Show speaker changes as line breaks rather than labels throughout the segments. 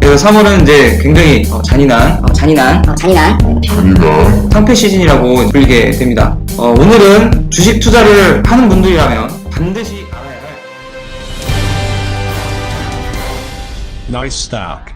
그래서 3월은 이제 굉장히 잔인한 상패 시즌이라고 불리게 됩니다. 오늘은 주식 투자를 하는 분들이라면 반드시 알아야 할
Nice stack.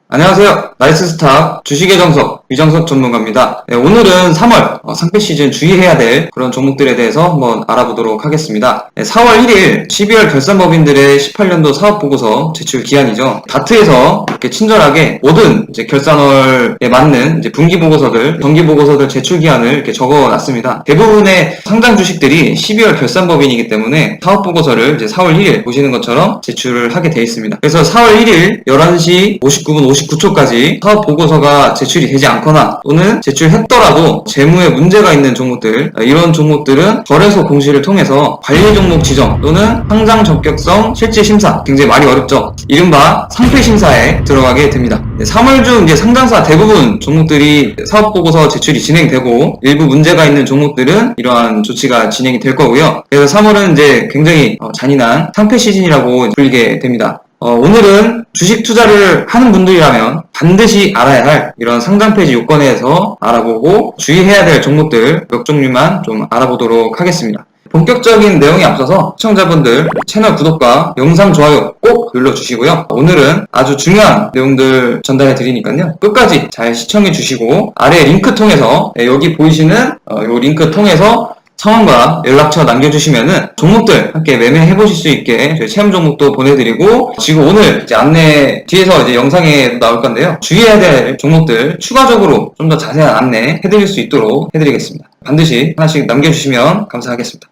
안녕하세요. 나이스스탁 주식의 정석 위정석 전문가입니다. 네, 오늘은 3월 상패 시즌 주의해야 될 그런 종목들에 대해서 한번 알아보도록 하겠습니다. 네, 4월 1일 12월 결산법인들의 18년도 사업보고서 제출 기한이죠. 다트에서 이렇게 친절하게 모든 이제 결산월에 맞는 이제 분기보고서들, 정기보고서들 제출 기한을 이렇게 적어놨습니다. 대부분의 상장 주식들이 12월 결산법인이기 때문에 사업보고서를 이제 4월 1일 보시는 것처럼 제출을 하게 되어 있습니다. 그래서 4월 1일 11시 59분 59초까지 사업보고서가 제출이 되지 않거나 또는 제출했더라도 재무에 문제가 있는 종목들, 이런 종목들은 거래소 공시를 통해서 관리 종목 지정 또는 상장 적격성 실질 심사, 굉장히 말이 어렵죠. 이른바 상패 심사에 들어가게 됩니다. 3월 중 이제 상장사 대부분 종목들이 사업보고서 제출이 진행되고 일부 문제가 있는 종목들은 이러한 조치가 진행이 될 거고요. 그래서 3월은 이제 굉장히 잔인한 상패 시즌이라고 불리게 됩니다. 오늘은 주식 투자를 하는 분들이라면 반드시 알아야 할 이런 상장 폐지 요건에 대해서 알아보고 주의해야 될 종목들 몇 종류만 좀 알아보도록 하겠습니다. 본격적인 내용에 앞서서 시청자분들 채널 구독과 영상 좋아요 꼭 눌러주시고요. 오늘은 아주 중요한 내용들 전달해 드리니까요. 끝까지 잘 시청해 주시고 아래 링크 통해서 여기 보이시는 요 링크 통해서 성함과 연락처 남겨주시면은 종목들 함께 매매해 보실 수 있게 저희 체험 종목도 보내드리고, 지금 오늘 이제 안내 뒤에서 이제 영상에 나올 건데요. 주의해야 될 종목들 추가적으로 좀 더 자세한 안내 해드릴 수 있도록 해드리겠습니다. 반드시 하나씩 남겨주시면 감사하겠습니다.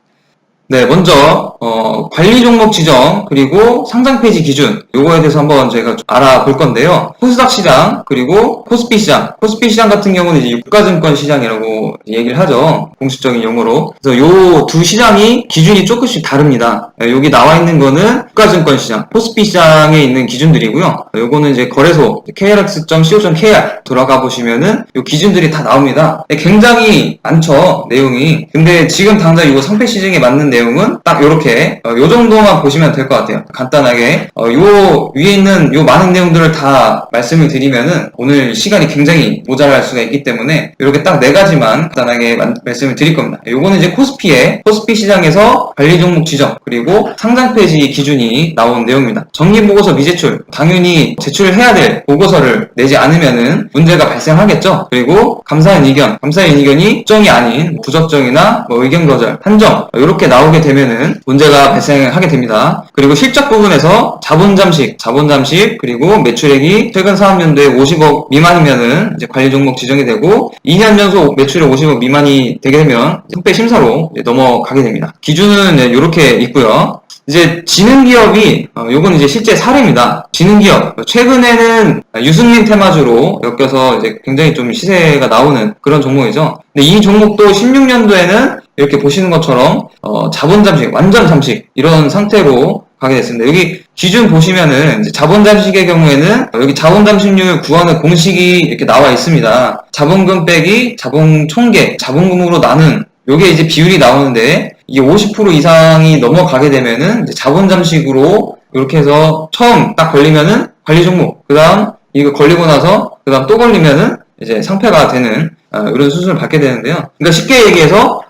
네, 먼저 관리 종목 지정 그리고 상장 폐지 기준, 요거에 대해서 한번 저희가 알아볼 건데요. 코스닥 시장 그리고 코스피 시장, 코스피 시장 같은 경우는 이제 유가증권 시장이라고 얘기를 하죠, 공식적인 용어로. 그래서 요 두 시장이 기준이 조금씩 다릅니다. 여기 나와 있는 거는 유가증권 시장, 코스피 시장에 있는 기준들이고요. 요거는 이제 거래소 krx.co.kr 들어가 보시면은 요 기준들이 다 나옵니다. 굉장히 많죠, 내용이. 근데 지금 당장 이거 상패 시즌에 맞는 내용은 딱 요렇게 요 정도만 보시면 될 것 같아요. 간단하게 요 위에 있는 요 많은 내용들을 다 말씀을 드리면은 오늘 시간이 굉장히 모자랄 수가 있기 때문에 이렇게 딱 4가지만 간단하게 말씀을 드릴 겁니다. 요거는 이제 코스피 시장에서 관리 종목 지정 그리고 상장 폐지 기준이 나온 내용입니다. 정기보고서 미제출, 당연히 제출을 해야 될 보고서를 내지 않으면은 문제가 발생하겠죠. 그리고 감사인 의견이 특정이 아닌 부적정이나 의견 거절, 한정 이렇게 나오게 되면은 문제가 발생하게 됩니다. 그리고 실적 부분에서 자본 잠식 그리고 매출액이 최근 사업연도에 50억 미만이면은 이제 관리 종목 지정이 되고, 2년 연속 매출액 50억 미만이 되게 되면 상패 심사로 넘어가게 됩니다. 기준은 이렇게 있고요. 이제 지능기업이 요건 이제 실제 사례입니다. 지능기업 최근에는 유승민 테마주로 엮여서 이제 굉장히 좀 시세가 나오는 그런 종목이죠. 근데 이 종목도 16년도에는 이렇게 보시는 것처럼 자본 잠식, 완전 잠식 이런 상태로 가게 됐습니다. 여기 기준 보시면은 이제 자본 잠식의 경우에는 여기 자본 잠식률 구하는 공식이 이렇게 나와 있습니다. 자본금 빼기 자본 총계, 자본금으로 나눈 요게 이제 비율이 나오는데, 이게 50% 이상이 넘어가게 되면은 이제 자본 잠식으로 이렇게 해서 처음 딱 걸리면은 관리 종목, 그 다음 이거 걸리고 나서 그 다음 또 걸리면은 이제 상패가 되는 이런 수순을 받게 되는데요. 그러니까 쉽게 얘기해서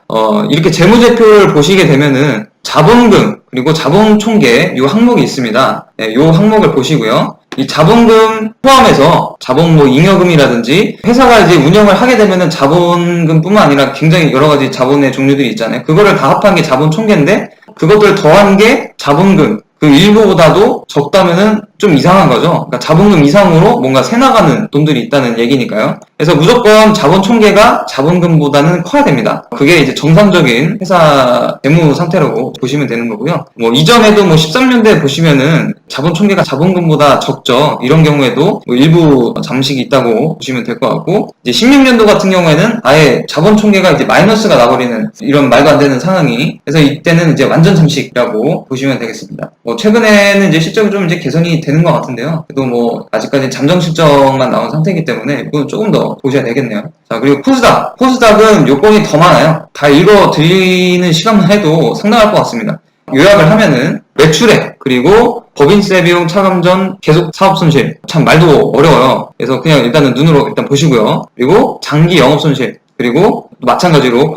이렇게 재무제표를 보시게 되면은 자본금 그리고 자본 총계 요 항목이 있습니다. 네, 요 항목을 보시고요. 이 자본금 포함해서 자본 잉여금이라든지 회사가 이제 운영을 하게 되면은 자본금뿐만 아니라 굉장히 여러 가지 자본의 종류들이 있잖아요. 그거를 다 합한 게 자본 총계인데, 그것들 더한 게 자본금, 그 일부보다도 적다면은 좀 이상한 거죠. 그러니까 자본금 이상으로 뭔가 새나가는 돈들이 있다는 얘기니까요. 그래서 무조건 자본 총계가 자본금보다는 커야 됩니다. 그게 이제 정상적인 회사 재무 상태라고 보시면 되는 거고요. 이전에도 13년도에 보시면은 자본 총계가 자본금보다 적죠. 이런 경우에도 일부 잠식이 있다고 보시면 될 것 같고, 이제 16년도 같은 경우에는 아예 자본 총계가 이제 마이너스가 나버리는 이런 말도 안 되는 상황이, 그래서 이때는 이제 완전 잠식이라고 보시면 되겠습니다. 최근에는 이제 실적이 좀 이제 개선이 되는 것 같은데요. 그래도 아직까지 잠정 실적만 나온 상태이기 때문에 이건 조금 더 보셔야 되겠네요. 자, 그리고 코스닥은 요건이 더 많아요. 다 읽어 드리는 시간만 해도 상당할 것 같습니다. 요약을 하면은 매출액, 그리고 법인세 비용 차감전 계속 사업 손실. 참 말도 어려워요. 그래서 그냥 일단은 눈으로 일단 보시고요. 그리고 장기 영업 손실, 그리고 마찬가지로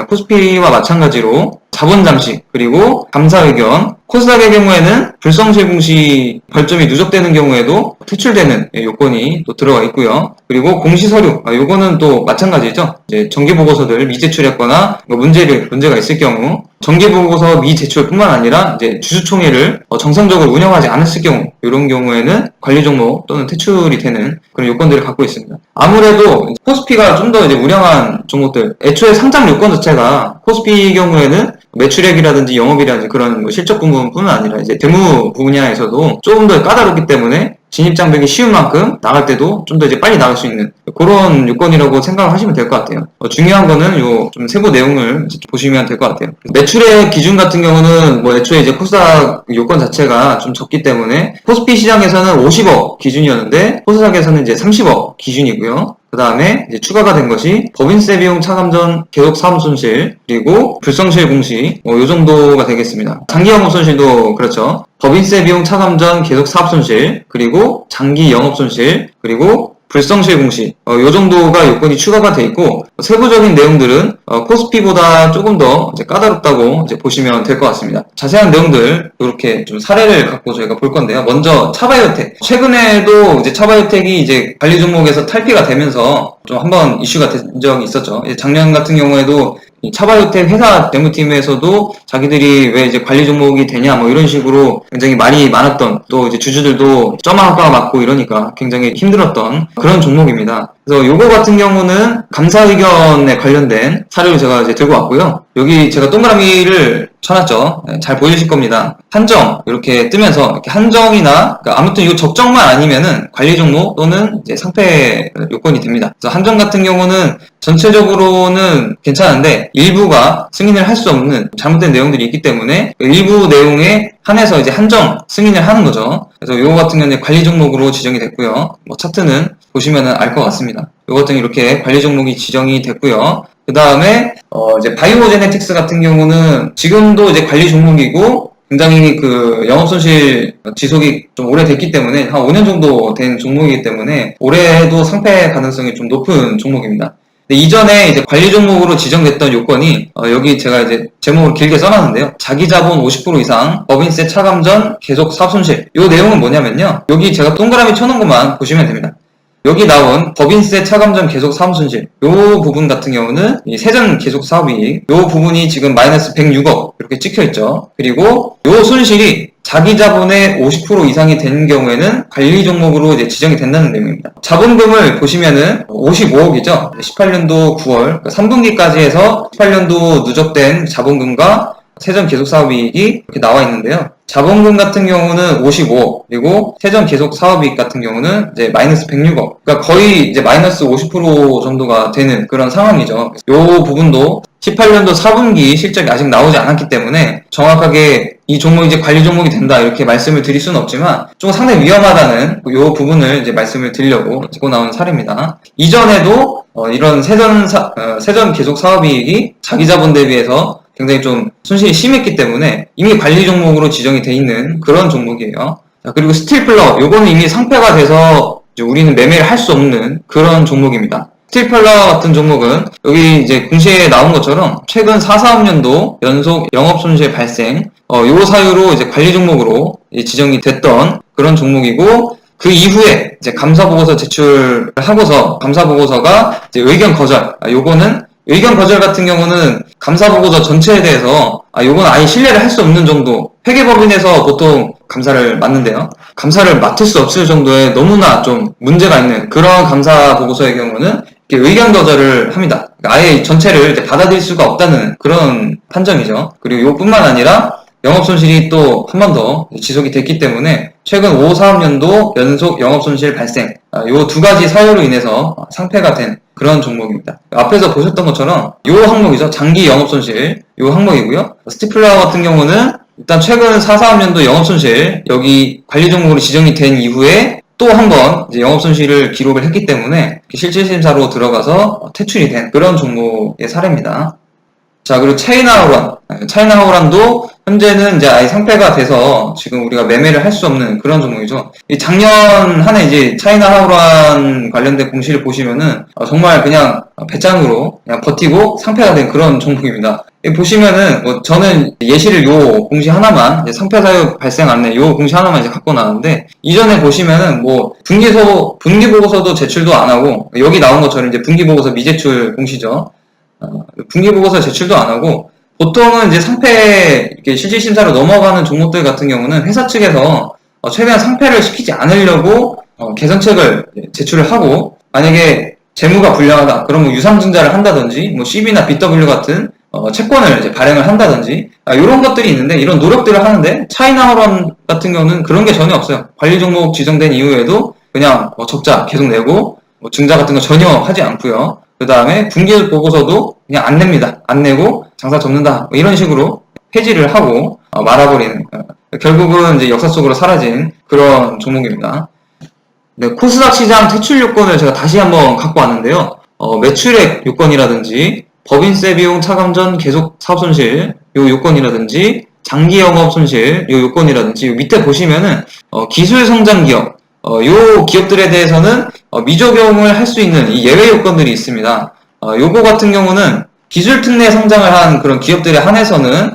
코스피와 마찬가지로 자본 잠식, 그리고 감사 의견. 코스닥의 경우에는 불성실 공시 벌점이 누적되는 경우에도 퇴출되는 요건이 또 들어가 있고요. 그리고 공시 서류, 요거는 또 마찬가지죠. 이제 정기 보고서들 미제출했거나 문제가 있을 경우 정기 보고서 미제출뿐만 아니라 이제 주주총회를 정상적으로 운영하지 않았을 경우, 이런 경우에는 관리 종목 또는 퇴출이 되는 그런 요건들을 갖고 있습니다. 아무래도 코스피가 좀 더 이제 우량한 종목들, 애초에 상장 요건 자체가 코스피 경우에는 매출액이라든지 영업이라든지 그런 실적 부분뿐만 아니라 이제 대무 분야에서도 조금 더 까다롭기 때문에 진입 장벽이 쉬운 만큼 나갈 때도 좀 더 이제 빨리 나갈 수 있는 그런 요건이라고 생각을 하시면 될 것 같아요. 중요한 거는 요 좀 세부 내용을 보시면 될 것 같아요. 매출액 기준 같은 경우는 뭐 애초에 이제 코스닥 요건 자체가 좀 적기 때문에 코스피 시장에서는 50억 기준이었는데 코스닥에서는 이제 30억 기준이고요. 그 다음에 이제 추가가 된 것이 법인세 비용 차감전 계속 사업 손실, 그리고 불성실 공시, 요 정도가 되겠습니다. 장기 영업 손실도 그렇죠. 법인세 비용 차감전 계속 사업 손실, 그리고 장기 영업 손실, 그리고 불성실 공시, 요 정도가 요건이 추가가 돼 있고, 세부적인 내용들은 코스피보다 조금 더 이제 까다롭다고 이제 보시면 될 것 같습니다. 자세한 내용들 이렇게 좀 사례를 갖고 저희가 볼 건데요. 먼저 차바이오텍. 최근에도 이제 차바이오텍이 이제 관리 종목에서 탈피가 되면서 좀 한번 이슈가 된 적이 있었죠. 작년 같은 경우에도 이 차바이오텍 회사 대무팀에서도 자기들이 왜 이제 관리 종목이 되냐 뭐 이런 식으로 굉장히 말이 많았던, 또 이제 주주들도 점화가 맞고 이러니까 굉장히 힘들었던 그런 종목입니다. 그래서 요거 같은 경우는 감사 의견에 관련된 사료를 제가 이제 들고 왔고요. 여기 제가 동그라미를 쳐놨죠. 잘 보이실 겁니다. 한정 이렇게 뜨면서 이렇게 한정이나 그러니까 아무튼 이 적정만 아니면은 관리 종목 또는 이제 상패 요건이 됩니다. 그래서 한정 같은 경우는 전체적으로는 괜찮은데 일부가 승인을 할 수 없는 잘못된 내용들이 있기 때문에 일부 내용에 한해서 이제 한정 승인을 하는 거죠. 그래서 요거 같은 경우는 관리 종목으로 지정이 됐고요. 뭐 차트는 보시면은 알 것 같습니다. 요거 같은 이렇게 관리 종목이 지정이 됐고요. 그 다음에 이제 바이오제네틱스 같은 경우는 지금도 이제 관리 종목이고 굉장히 그 영업손실 지속이 좀 오래됐기 때문에 한 5년 정도 된 종목이기 때문에 올해도 상패 가능성이 좀 높은 종목입니다. 근데 이전에 이제 관리 종목으로 지정됐던 요건이 여기 제가 이제 제목을 길게 써놨는데요. 자기 자본 50% 이상, 법인세 차감 전 계속 사업 손실. 요 내용은 뭐냐면요. 여기 제가 동그라미 쳐놓은 것만 보시면 됩니다. 여기 나온 법인세 차감전 계속 사업 손실, 요 부분 같은 경우는 이 세전 계속 사업이익, 요 부분이 지금 마이너스 106억 이렇게 찍혀 있죠. 그리고 요 손실이 자기 자본의 50% 이상이 되는 경우에는 관리 종목으로 이제 지정이 된다는 내용입니다. 자본금을 보시면은 55억이죠. 18년도 9월, 그러니까 3분기까지 해서 18년도 누적된 자본금과 세전 계속 사업이익이 이렇게 나와 있는데요. 자본금 같은 경우는 55억, 그리고 세전 계속 사업이익 같은 경우는 이제 마이너스 106억. 그러니까 거의 이제 마이너스 50% 정도가 되는 그런 상황이죠. 요 부분도 18년도 4분기 실적이 아직 나오지 않았기 때문에 정확하게 이 종목이 이제 관리 종목이 된다 이렇게 말씀을 드릴 수는 없지만 좀 상당히 위험하다는 요 부분을 이제 말씀을 드리려고 찍고 나온 사례입니다. 이전에도 이런 세전 계속 사업이익이 자기 자본 대비해서 굉장히 좀 손실이 심했기 때문에 이미 관리 종목으로 지정이 돼 있는 그런 종목이에요. 자, 그리고 스틸플러, 요거는 이미 상패가 돼서 이제 우리는 매매를 할 수 없는 그런 종목입니다. 스틸플러 같은 종목은 여기 이제 공시에 나온 것처럼 최근 4사업년도 연속 영업 손실 발생, 요 사유로 이제 관리 종목으로 지정이 됐던 그런 종목이고, 그 이후에 이제 감사 보고서 제출을 하고서 감사 보고서가 이제 의견 거절, 요거는 의견 거절 같은 경우는 감사보고서 전체에 대해서 요건 아예 신뢰를 할 수 없는 정도, 회계법인에서 보통 감사를 맡는데요. 감사를 맡을 수 없을 정도의 너무나 좀 문제가 있는 그런 감사보고서의 경우는 의견 거절을 합니다. 그러니까 아예 전체를 이제 받아들일 수가 없다는 그런 판정이죠. 그리고 이것뿐만 아니라 영업손실이 또 한 번 더 지속이 됐기 때문에 최근 5사업년도 연속 영업손실 발생, 요 두 가지 사유로 인해서 상패가 된 그런 종목입니다. 앞에서 보셨던 것처럼 요 항목이죠. 장기 영업손실 요 항목이고요. 스티플러 같은 경우는 일단 최근 4사업년도 영업손실 여기 관리 종목으로 지정이 된 이후에 또 한 번 영업손실을 기록을 했기 때문에 실질심사로 들어가서 퇴출이 된 그런 종목의 사례입니다. 자, 그리고 차이나우런, 차이나우란도 현재는 이제 아예 상폐가 돼서 지금 우리가 매매를 할 수 없는 그런 종목이죠. 이 작년 한 해 이제 차이나우란 관련된 공시를 보시면은 정말 그냥 배짱으로 그냥 버티고 상폐가 된 그런 종목입니다. 보시면은 뭐 저는 예시를 요 공시 하나만 이제 상폐 사유 발생 안내 요 공시 하나만 이제 갖고 나왔는데, 이전에 보시면은 뭐 분기 보고서도 제출도 안 하고, 여기 나온 것처럼 이제 분기 보고서 미제출 공시죠. 분기 보고서 제출도 안 하고, 보통은 이제 상폐 이렇게 실질 심사로 넘어가는 종목들 같은 경우는 회사 측에서 최대한 상폐를 시키지 않으려고 개선책을 제출을 하고, 만약에 재무가 불량하다 그러면 유상증자를 한다든지 뭐 CB나 BW 같은 채권을 이제 발행을 한다든지 이런 것들이 있는데, 이런 노력들을 하는데 차이나우란 같은 경우는 그런 게 전혀 없어요. 관리 종목 지정된 이후에도 그냥 적자 계속 내고 증자 같은 거 전혀 하지 않고요. 그 다음에 분기 보고서도 그냥 안 냅니다. 안 내고 장사 접는다 이런 식으로 폐지를 하고 말아버리는, 결국은 이제 역사 속으로 사라진 그런 종목입니다. 네, 코스닥 시장 퇴출 요건을 제가 다시 한번 갖고 왔는데요. 매출액 요건이라든지 법인세 비용 차감전 계속 사업 손실 요 요건이라든지 장기 영업 손실 요 요건이라든지, 요 밑에 보시면은 기술 성장 기업 요 기업들에 대해서는 미적용을 할 수 있는 이 예외 요건들이 있습니다. 요거 같은 경우는 기술 특례 성장을 한 그런 기업들에 한해서는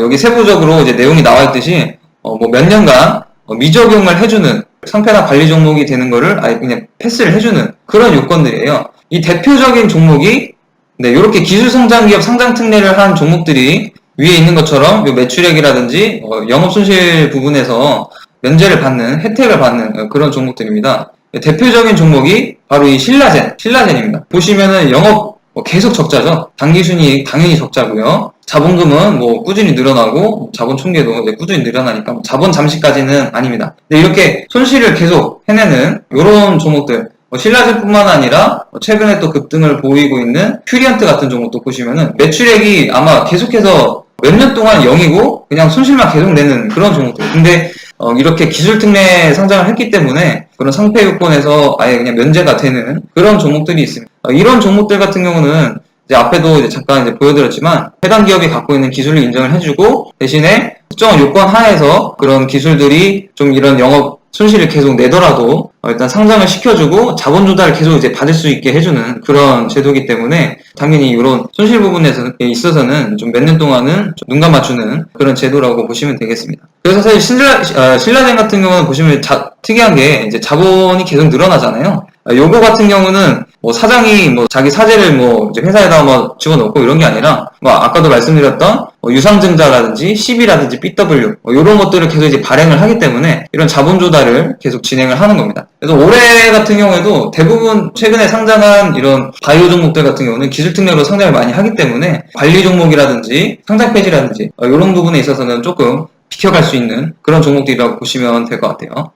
여기 세부적으로 이제 내용이 나와 있듯이 뭐 몇 년간 미적용을 해주는 상폐나 관리 종목이 되는 거를 아예 그냥 패스를 해주는 그런 요건들이에요. 이 대표적인 종목이 이렇게 기술 성장 기업 상장 특례를 한 종목들이 위에 있는 것처럼 요 매출액이라든지 영업 손실 부분에서 면제를 받는, 혜택을 받는 그런 종목들입니다. 대표적인 종목이 바로 이 신라젠입니다. 보시면은 영업 계속 적자죠. 당기순이익 당연히 적자고요. 자본금은 뭐 꾸준히 늘어나고 자본 총계도 이제 꾸준히 늘어나니까 자본 잠시까지는 아닙니다. 근데 이렇게 손실을 계속 해내는 이런 종목들, 신라젠뿐만 아니라 최근에 또 급등을 보이고 있는 퓨리언트 같은 종목도 보시면은 매출액이 아마 계속해서 몇 년 동안 0이고 그냥 손실만 계속 내는 그런 종목들. 근데 이렇게 기술 특례 상장을 했기 때문에 그런 상폐 요건에서 아예 그냥 면제가 되는 그런 종목들이 있습니다. 이런 종목들 같은 경우는 이제 앞에도 이제 잠깐 이제 보여드렸지만 해당 기업이 갖고 있는 기술을 인정을 해주고, 대신에 특정한 요건 하에서 그런 기술들이 좀 이런 영업 손실을 계속 내더라도 일단 상장을 시켜주고 자본 조달을 계속 이제 받을 수 있게 해주는 그런 제도이기 때문에 당연히 이런 손실 부분에 있어서는 좀 몇 년 동안은 좀 눈 감아주는 그런 제도라고 보시면 되겠습니다. 그래서 사실 신라젠 같은 경우는 보시면 특이한 게 이제 자본이 계속 늘어나잖아요. 요거 같은 경우는 뭐 사장이 뭐 자기 사재를 뭐 이제 회사에다 뭐 집어넣고 이런 게 아니라 뭐 아까도 말씀드렸던 유상증자라든지 CB라든지 BW 이런 것들을 계속 이제 발행을 하기 때문에 이런 자본 조달을 계속 진행을 하는 겁니다. 그래서 올해 같은 경우에도 대부분 최근에 상장한 이런 바이오 종목들 같은 경우는 기술 특례로 상장을 많이 하기 때문에 관리 종목이라든지 상장 폐지라든지 이런 부분에 있어서는 조금 비켜갈 수 있는 그런 종목들이라고 보시면 될 것 같아요.